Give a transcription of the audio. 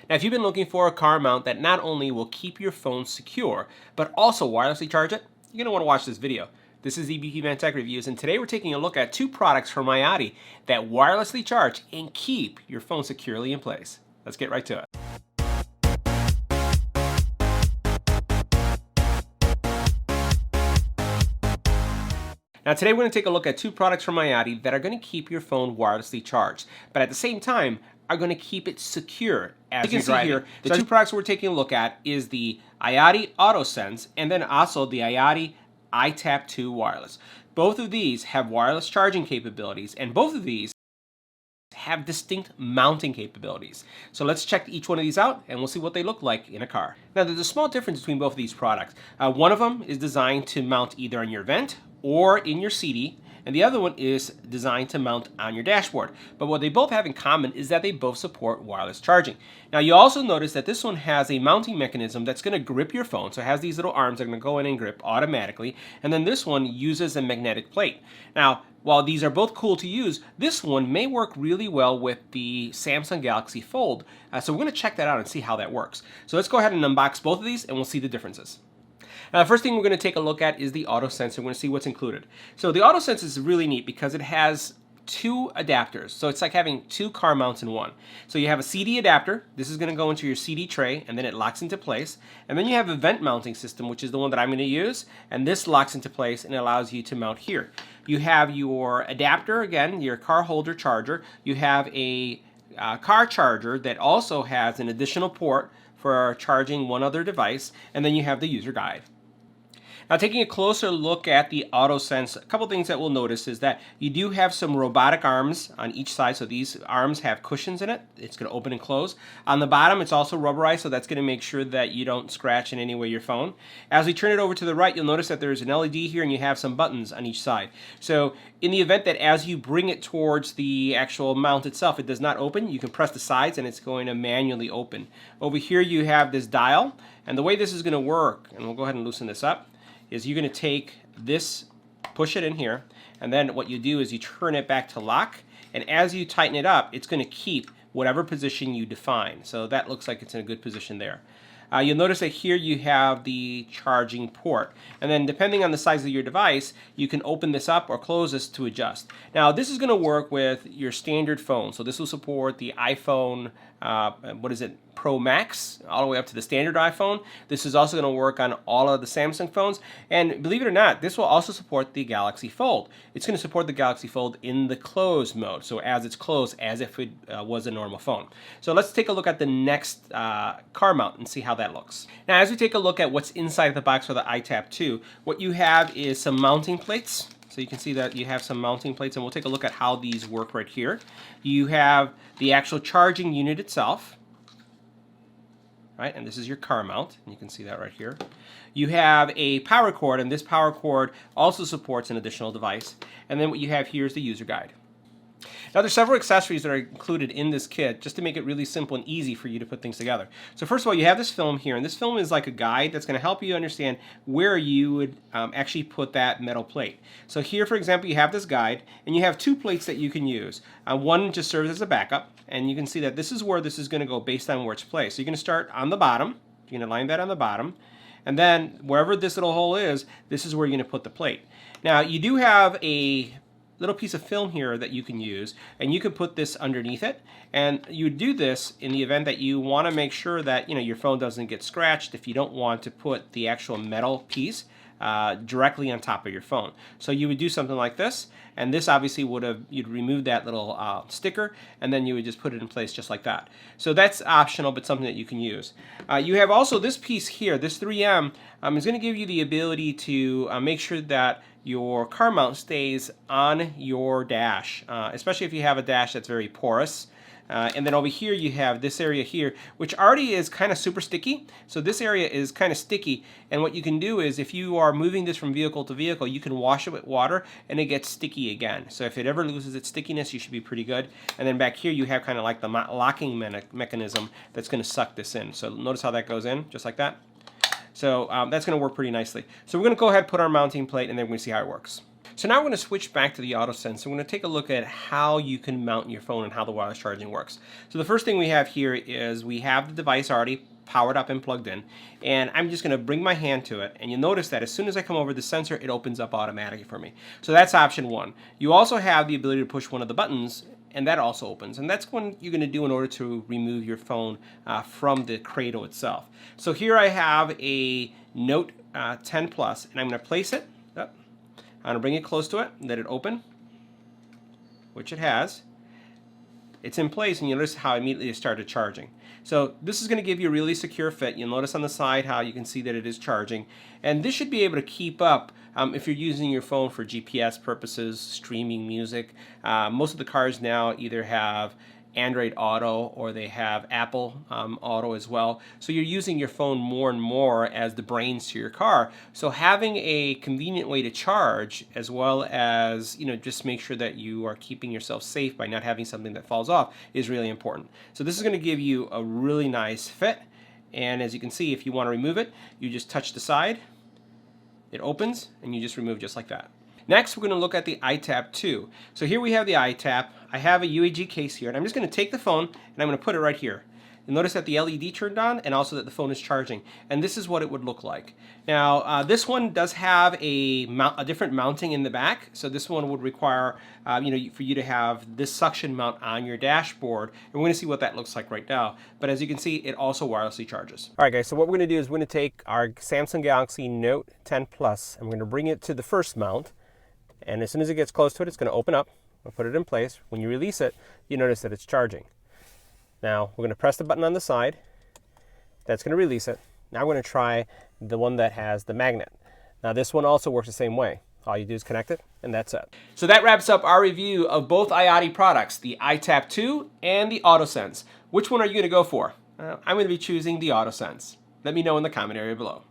Now, if you've been looking for a car mount that not only will keep your phone secure, but also wirelessly charge it, you're going to want to watch this video. This is EBPMAN Tech Reviews, and today we're taking a look at two products from iOttie that wirelessly charge and keep your phone securely in place. Let's get right to it. Now today we're going to take a look at two products from iOttie that are going to keep your phone wirelessly charged, but at the same time are going to keep it secure as you can see here. The two products we're taking a look at is the iOttie AutoSense and then also the iOttie iTap 2 wireless. Both of these have wireless charging capabilities, and both of these have distinct mounting capabilities. So let's check each one of these out and we'll see what they look like in a car. Now there's a small difference between both of these products. One of them is designed to mount either on your vent or in your CD, and the other one is designed to mount on your dashboard. But what they both have in common is that they both support wireless charging. Now you also notice that this one has a mounting mechanism that's going to grip your phone. So it has these little arms that are going to go in and grip automatically, and then this one uses a magnetic plate. Now while these are both cool to use, this one may work really well with the Samsung Galaxy Fold. So we're going to check that out and see how that works. So let's go ahead and unbox both of these and we'll see the differences. Now, the first thing we're going to take a look at is the AutoSense. We're going to see what's included. So the AutoSense is really neat because it has two adapters. So it's like having two car mounts in one. So you have a CD adapter. This is going to go into your CD tray and then it locks into place. And then you have a vent mounting system, which is the one that I'm going to use. And this locks into place and allows you to mount here. You have your adapter, again, your car holder charger. You have a car charger that also has an additional port for charging one other device. And then you have the user guide. Now taking a closer look at the AutoSense, a couple things that we'll notice is that you do have some robotic arms on each side. So these arms have cushions in it. It's going to open and close. On the bottom it's also rubberized, so that's going to make sure that you don't scratch in any way your phone. As we turn it over to the right, you'll notice that there's an LED here and you have some buttons on each side. So in the event that as you bring it towards the actual mount itself, it does not open, you can press the sides and it's going to manually open. Over here you have this dial, and the way this is going to work, and we'll go ahead and loosen this up, is you're going to take this, push it in here, and then what you do is you turn it back to lock, and as you tighten it up, it's going to keep whatever position you define. So that looks like it's in a good position there. You'll notice that here you have the charging port, and then depending on the size of your device, you can open this up or close this to adjust. Now this is going to work with your standard phone, so this will support the iPhone, Pro Max, all the way up to the standard iPhone. This is also going to work on all of the Samsung phones, and believe it or not, this will also support the Galaxy Fold. It's going to support the Galaxy Fold in the closed mode, so as it's closed as if it was a normal phone. So let's take a look at the next car mount and see how that looks. Now as we take a look at what's inside the box for the iTap 2, what you have is some mounting plates. So you can see that you have some mounting plates, and we'll take a look at how these work right here. You have the actual charging unit itself, right? And this is your car mount, and you can see that right here. You have a power cord, and this power cord also supports an additional device. And then what you have here is the user guide. Now there's several accessories that are included in this kit just to make it really simple and easy for you to put things together. So first of all, you have this film here, and this film is like a guide that's going to help you understand where you would actually put that metal plate. So here, for example, you have this guide, and you have two plates that you can use. One just serves as a backup, and you can see that this is where this is going to go based on where it's placed. So you're going to start on the bottom. You're going to line that on the bottom, and then wherever this little hole is, this is where you're going to put the plate. Now you do have a little piece of film here that you can use, and you can put this underneath it, and you do this in the event that you want to make sure that your phone doesn't get scratched if you don't want to put the actual metal piece directly on top of your phone. So you would do something like this, and this obviously you'd remove that little sticker, and then you would just put it in place just like that. So that's optional, but something that you can use. You have also this piece here, this 3M is going to give you the ability to make sure that your car mount stays on your dash, especially if you have a dash that's very porous. And then over here you have this area here, which already is kind of super sticky. So this area is kind of sticky, and what you can do is if you are moving this from vehicle to vehicle, you can wash it with water and it gets sticky again. So if it ever loses its stickiness, you should be pretty good. And then back here you have kind of like the locking mechanism that's going to suck this in. So notice how that goes in, just like that. So that's going to work pretty nicely. So we're going to go ahead and put our mounting plate, and then we're going to see how it works. So now we're going to switch back to the AutoSense. We're going to take a look at how you can mount your phone and how the wireless charging works. So the first thing we have here is we have the device already powered up and plugged in, and I'm just going to bring my hand to it, and you'll notice that as soon as I come over the sensor, it opens up automatically for me. So that's option one. You also have the ability to push one of the buttons, and that also opens, and that's what you're going to do in order to remove your phone from the cradle itself. So here I have a Note 10 Plus, and I'm going to place it up. I'm going to bring it close to it, let it open, which it has. It's in place, and you'll notice how immediately it started charging. So this is going to give you a really secure fit. You'll notice on the side how you can see that it is charging. And this should be able to keep up if you're using your phone for GPS purposes, streaming music. Most of the cars now either have Android Auto or they have Apple Auto as well. So you're using your phone more and more as the brains to your car. So having a convenient way to charge, as well as just make sure that you are keeping yourself safe by not having something that falls off, is really important. So this is going to give you a really nice fit. And as you can see, if you want to remove it, you just touch the side, it opens, and you just remove just like that. Next, we're going to look at the iTap 2. So here we have the iTap. I have a UAG case here, and I'm just going to take the phone and I'm going to put it right here. You'll notice that the LED turned on and also that the phone is charging. And this is what it would look like. Now, this one does have a different mounting in the back. So this one would require for you to have this suction mount on your dashboard. And we're going to see what that looks like right now. But as you can see, it also wirelessly charges. All right, guys, so what we're going to do is we're going to take our Samsung Galaxy Note 10 Plus and we're going to bring it to the first mount. And as soon as it gets close to it, it's going to open up. We'll put it in place. When you release it, you notice that it's charging. Now, we're going to press the button on the side. That's going to release it. Now we're going to try the one that has the magnet. Now, this one also works the same way. All you do is connect it, and that's it. So that wraps up our review of both iOttie products, the iTap 2 and the AutoSense. Which one are you going to go for? I'm going to be choosing the AutoSense. Let me know in the comment area below.